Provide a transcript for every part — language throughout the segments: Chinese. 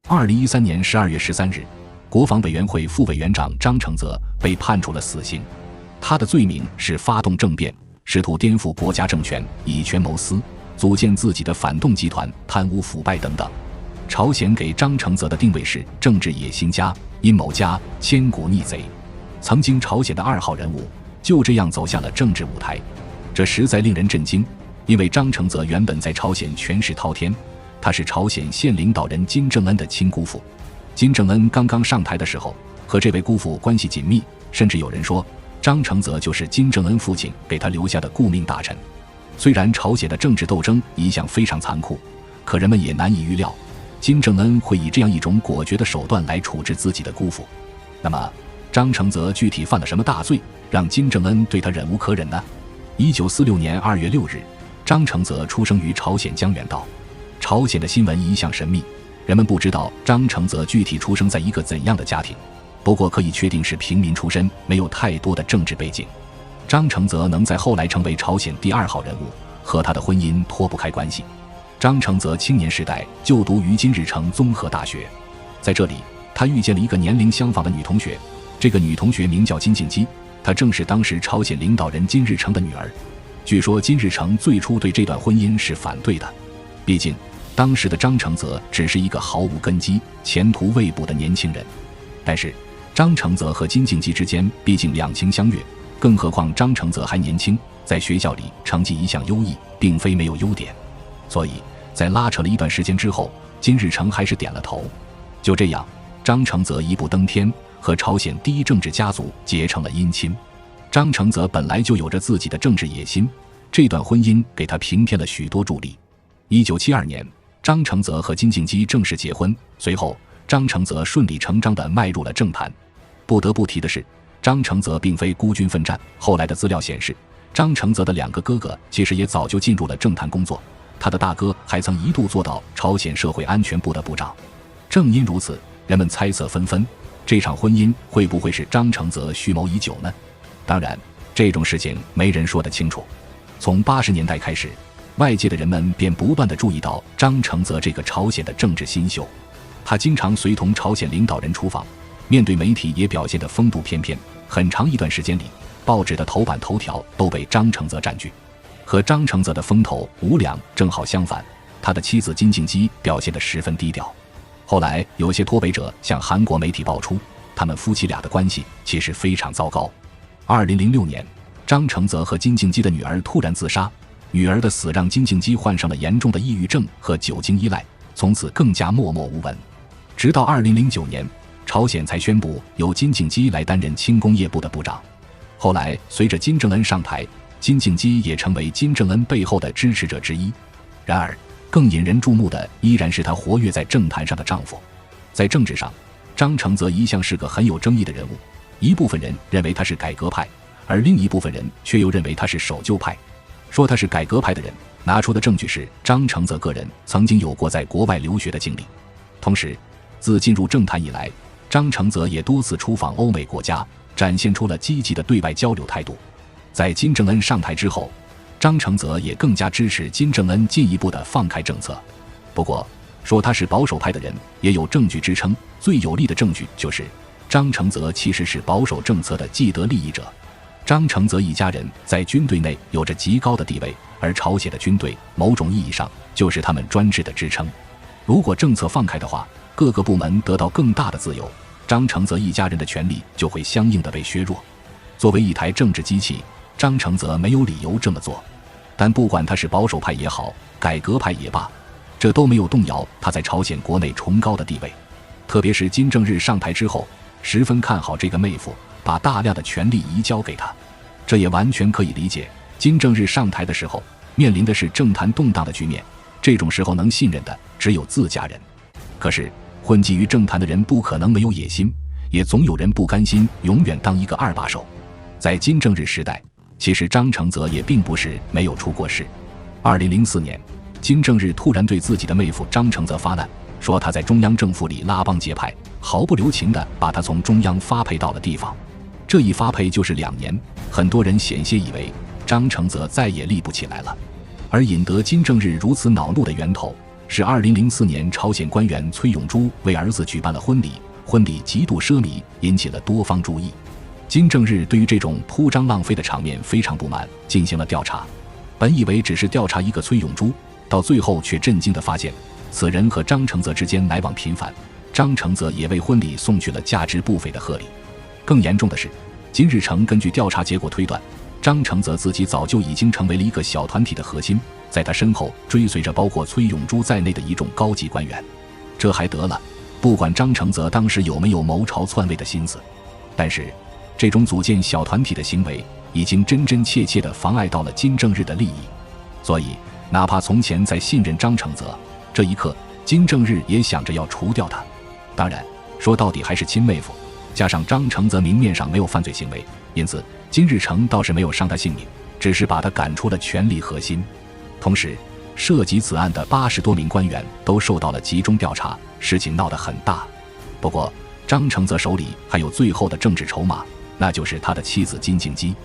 2013年12月13日，国防委员会副委员长张承泽被判处了死刑。他的罪名是发动政变，试图颠覆国家政权，以权谋私，组建自己的反动集团，贪污腐败等等。朝鲜给张承泽的定位是政治野心家、阴谋家、千古逆贼。曾经朝鲜的2号人物就这样走向了政治舞台，这实在令人震惊。因为张承泽原本在朝鲜权势滔天，他是朝鲜现领导人金正恩的亲姑父。金正恩刚刚上台的时候，和这位姑父关系紧密，甚至有人说张承泽就是金正恩父亲给他留下的顾命大臣。虽然朝鲜的政治斗争一向非常残酷，可人们也难以预料金正恩会以这样一种果决的手段来处置自己的姑父。那么张承泽具体犯了什么大罪，让金正恩对他忍无可忍呢？1946年2月6日，张承泽出生于朝鲜江原道。朝鲜的新闻一向神秘，人们不知道张承泽具体出生在一个怎样的家庭，不过可以确定是平民出身，没有太多的政治背景。张承泽能在后来成为朝鲜第2号人物，和他的婚姻脱不开关系。张承泽青年时代就读于金日成综合大学，在这里他遇见了一个年龄相仿的女同学，这个女同学名叫金敬基，她正是当时朝鲜领导人金日成的女儿。据说金日成最初对这段婚姻是反对的，毕竟当时的张承泽只是一个毫无根基、前途未卜的年轻人。但是张承泽和金敬基之间毕竟两情相悦，更何况张承泽还年轻，在学校里成绩一向优异，并非没有优点。所以在拉扯了一段时间之后，金日成还是点了头。就这样，张承泽一步登天，和朝鲜第一政治家族结成了姻亲。张承泽本来就有着自己的政治野心，这段婚姻给他平添了许多助力。1972年，张承泽和金敬基正式结婚，随后张承泽顺理成章地迈入了政坛。不得不提的是，张承泽并非孤军奋战，后来的资料显示，张承泽的2个哥哥其实也早就进入了政坛工作，他的大哥还曾一度做到朝鲜社会安全部的部长。正因如此，人们猜测纷纷，这场婚姻会不会是张承泽蓄谋已久呢？当然，这种事情没人说得清楚。从80年代开始，外界的人们便不断地注意到张承泽这个朝鲜的政治新秀。他经常随同朝鲜领导人出访，面对媒体也表现得风度翩翩。很长一段时间里，报纸的头版头条都被张承泽占据。和张承泽的风头无两正好相反，他的妻子金敬基表现得十分低调。后来有些脱北者向韩国媒体爆出，他们夫妻俩的关系其实非常糟糕。2006年，张承泽和金敬基的女儿突然自杀，女儿的死让金敬基患上了严重的抑郁症和酒精依赖，从此更加默默无闻。直到2009年，朝鲜才宣布由金敬基来担任轻工业部的部长。后来随着金正恩上台，金敬基也成为金正恩背后的支持者之一。然而更引人注目的依然是她活跃在政坛上的丈夫。在政治上，张承泽一向是个很有争议的人物，一部分人认为他是改革派，而另一部分人却又认为他是守旧派。说他是改革派的人拿出的证据是张承泽个人曾经有过在国外留学的经历。同时，自进入政坛以来，张承泽也多次出访欧美国家，展现出了积极的对外交流态度。在金正恩上台之后，张承泽也更加支持金正恩进一步的放开政策。不过，说他是保守派的人也有证据支撑，最有力的证据就是张承泽其实是保守政策的既得利益者。张承泽一家人在军队内有着极高的地位，而朝鲜的军队某种意义上就是他们专制的支撑。如果政策放开的话，各个部门得到更大的自由，张承泽一家人的权利就会相应的被削弱。作为一台政治机器，张承泽没有理由这么做。但不管他是保守派也好，改革派也罢，这都没有动摇他在朝鲜国内崇高的地位。特别是金正日上台之后，十分看好这个妹夫，把大量的权力移交给他。这也完全可以理解，金正日上台的时候面临的是政坛动荡的局面，这种时候能信任的只有自家人。可是混迹于政坛的人不可能没有野心，也总有人不甘心永远当一个二把手。在金正日时代，其实张承泽也并不是没有出过事。2004年，金正日突然对自己的妹夫张承泽发难，说他在中央政府里拉帮结派，毫不留情地把他从中央发配到了地方。这一发配就是2年，很多人险些以为张承泽再也立不起来了。而引得金正日如此恼怒的源头，是2004年朝鲜官员崔永珠为儿子举办了婚礼，婚礼极度奢靡，引起了多方注意。金正日对于这种铺张浪费的场面非常不满，进行了调查。本以为只是调查一个崔永珠，到最后却震惊地发现，此人和张承泽之间来往频繁，张承泽也为婚礼送去了价值不菲的贺礼。更严重的是，金日成根据调查结果推断，张承泽自己早就已经成为了一个小团体的核心，在他身后追随着包括崔永珠在内的一众高级官员。这还得了，不管张承泽当时有没有谋朝篡位的心思，但是这种组建小团体的行为已经真真切切地妨碍到了金正日的利益。所以哪怕从前在信任张承泽，这一刻金正日也想着要除掉他。当然说到底还是亲妹夫，加上张承泽明面上没有犯罪行为，因此金日成倒是没有伤他性命，只是把他赶出了权力核心。同时涉及此案的80多名官员都受到了集中调查，事情闹得很大。不过张承泽手里还有最后的政治筹码，那就是他的妻子金敬基。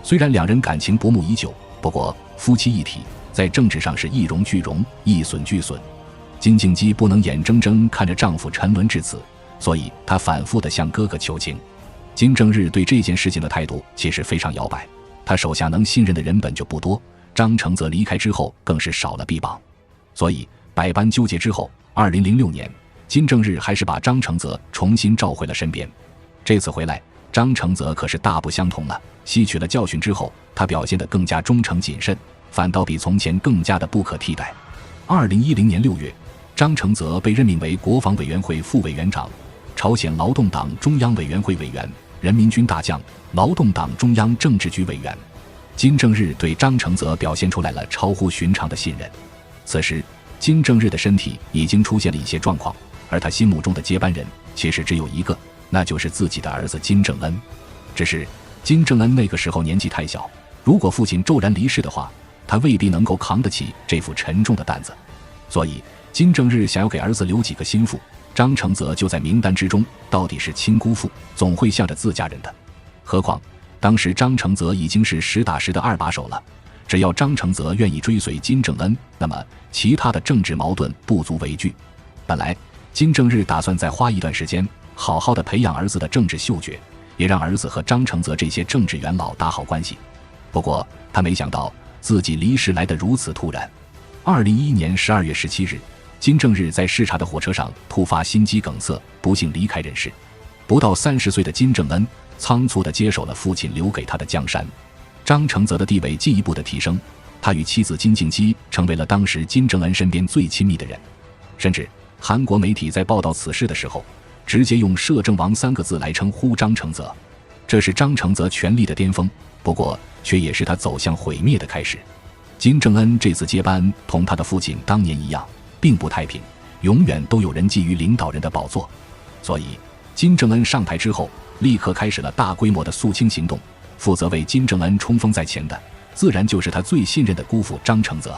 虽然两人感情薄暮已久，不过夫妻一体在政治上是一荣俱荣，一损俱损。金敬基不能眼睁睁看着丈夫沉沦至此，所以她反复地向哥哥求情。金正日对这件事情的态度其实非常摇摆，他手下能信任的人本就不多，张承泽离开之后更是少了臂膀。所以百般纠结之后，2006年金正日还是把张承泽重新召回了身边。这次回来，张承泽可是大不相同了。吸取了教训之后，他表现得更加忠诚谨慎，反倒比从前更加的不可替代。2010年6月，张承泽被任命为国防委员会副委员长、朝鲜劳动党中央委员会委员、人民军大将、劳动党中央政治局委员。金正日对张承泽表现出来了超乎寻常的信任。此时金正日的身体已经出现了一些状况，而他心目中的接班人其实只有一个，那就是自己的儿子金正恩。只是金正恩那个时候年纪太小，如果父亲骤然离世的话，他未必能够扛得起这副沉重的担子。所以金正日想要给儿子留几个心腹，张承泽就在名单之中，到底是亲姑父，总会向着自家人的。何况当时张承泽已经是实打实的二把手了，只要张承泽愿意追随金正恩，那么其他的政治矛盾不足为惧。本来金正日打算再花一段时间好好的培养儿子的政治嗅觉，也让儿子和张承泽这些政治元老打好关系。不过他没想到自己离世来得如此突然。2011年12月17日，金正日在视察的火车上突发心肌梗塞，不幸离开人世。不到30岁的金正恩仓促地接手了父亲留给他的江山。张承泽的地位进一步的提升，他与妻子金敬基成为了当时金正恩身边最亲密的人。甚至韩国媒体在报道此事的时候，直接用摄政王3个字来称呼张承泽。这是张承泽权力的巅峰，不过却也是他走向毁灭的开始。金正恩这次接班同他的父亲当年一样，并不太平，永远都有人觊觎领导人的宝座。所以金正恩上台之后，立刻开始了大规模的肃清行动，负责为金正恩冲锋在前的自然就是他最信任的姑父张承泽。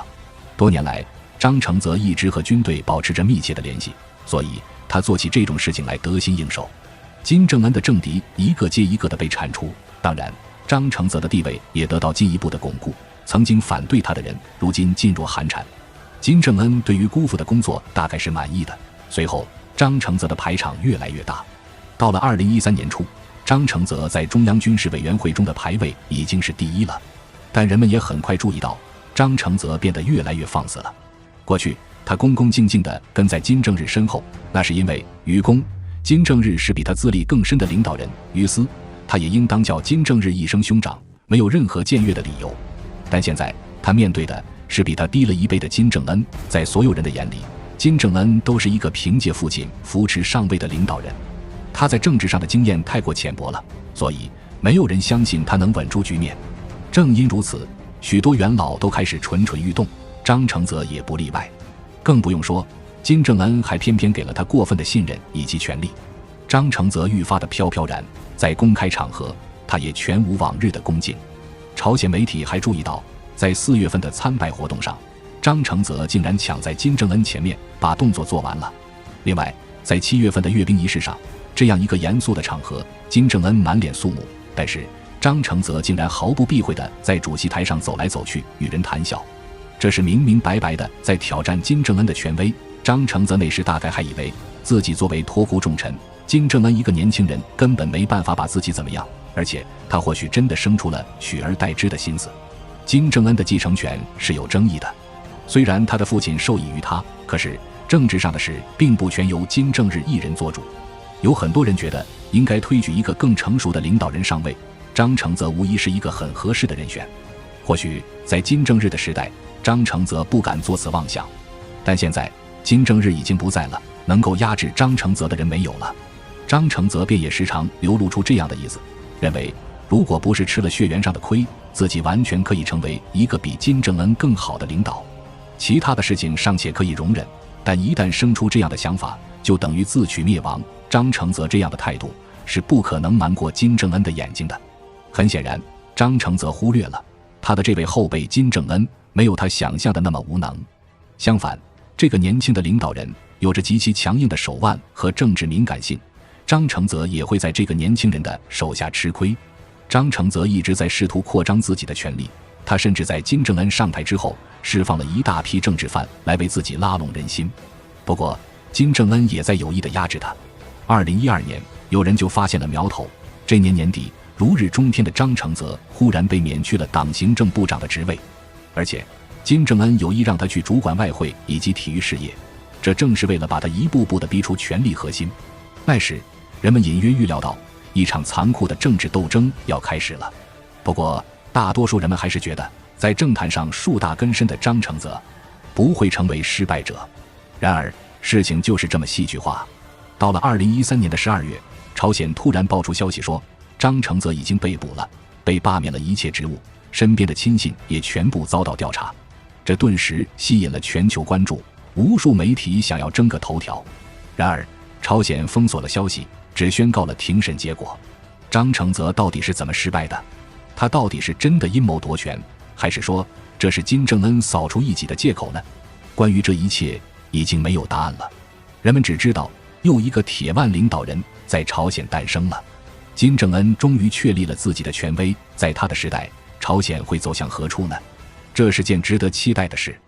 多年来张承泽一直和军队保持着密切的联系，所以他做起这种事情来得心应手。金正恩的政敌一个接一个的被铲除，当然张承泽的地位也得到进一步的巩固，曾经反对他的人如今噤若寒蝉。金正恩对于姑父的工作大概是满意的，随后张承泽的排场越来越大。到了2013年初，张承泽在中央军事委员会中的排位已经是第1了，但人们也很快注意到张承泽变得越来越放肆了。过去他恭恭敬敬地跟在金正日身后，那是因为于公金正日是比他资历更深的领导人，于私他也应当叫金正日一声兄长，没有任何僭越的理由。但现在他面对的是比他低了1辈的金正恩，在所有人的眼里，金正恩都是一个凭借父亲扶持上位的领导人。他在政治上的经验太过浅薄了，所以没有人相信他能稳住局面。正因如此，许多元老都开始蠢蠢欲动，张承泽也不例外。更不用说金正恩还偏偏给了他过分的信任以及权力。张承泽愈发的飘飘然，在公开场合他也全无往日的恭敬。朝鲜媒体还注意到，在4月份的参拜活动上，张承泽竟然抢在金正恩前面把动作做完了。另外在7月份的阅兵仪式上，这样一个严肃的场合，金正恩满脸肃穆，但是张承泽竟然毫不避讳地在主席台上走来走去，与人谈笑。这是明明白白的在挑战金正恩的权威。张承泽那时大概还以为自己作为托孤重臣，金正恩一个年轻人根本没办法把自己怎么样，而且他或许真的生出了取而代之的心思。金正恩的继承权是有争议的，虽然他的父亲受益于他，可是政治上的事并不全由金正日一人做主。有很多人觉得应该推举一个更成熟的领导人上位，张承泽无疑是一个很合适的人选。或许在金正日的时代，张承泽不敢作此妄想，但现在金正日已经不在了，能够压制张承泽的人没有了。张承泽便也时常流露出这样的意思，认为如果不是吃了血缘上的亏，自己完全可以成为一个比金正恩更好的领导。其他的事情尚且可以容忍，但一旦生出这样的想法，就等于自取灭亡。张承泽这样的态度是不可能瞒过金正恩的眼睛的。很显然，张承泽忽略了他的这位后辈金正恩没有他想象的那么无能。相反，这个年轻的领导人有着极其强硬的手腕和政治敏感性，张承泽也会在这个年轻人的手下吃亏。张承泽一直在试图扩张自己的权力，他甚至在金正恩上台之后释放了一大批政治犯来为自己拉拢人心。不过金正恩也在有意地压制他。2012年，有人就发现了苗头。这年年底，如日中天的张承泽忽然被免去了党行政部长的职位，而且金正恩有意让他去主管外汇以及体育事业，这正是为了把他一步步地逼出权力核心。那时人们隐约预料到一场残酷的政治斗争要开始了。不过大多数人们还是觉得在政坛上树大根深的张承泽不会成为失败者。然而事情就是这么戏剧化。到了2013年的12月，朝鲜突然爆出消息说张承泽已经被捕了，被罢免了一切职务，身边的亲信也全部遭到调查。这顿时吸引了全球关注，无数媒体想要争个头条。然而朝鲜封锁了消息，只宣告了庭审结果。张承泽到底是怎么失败的？他到底是真的阴谋夺权，还是说这是金正恩扫除异己的借口呢？关于这一切已经没有答案了，人们只知道又一个铁腕领导人在朝鲜诞生了。金正恩终于确立了自己的权威，在他的时代，朝鲜会走向何处呢？这是件值得期待的事。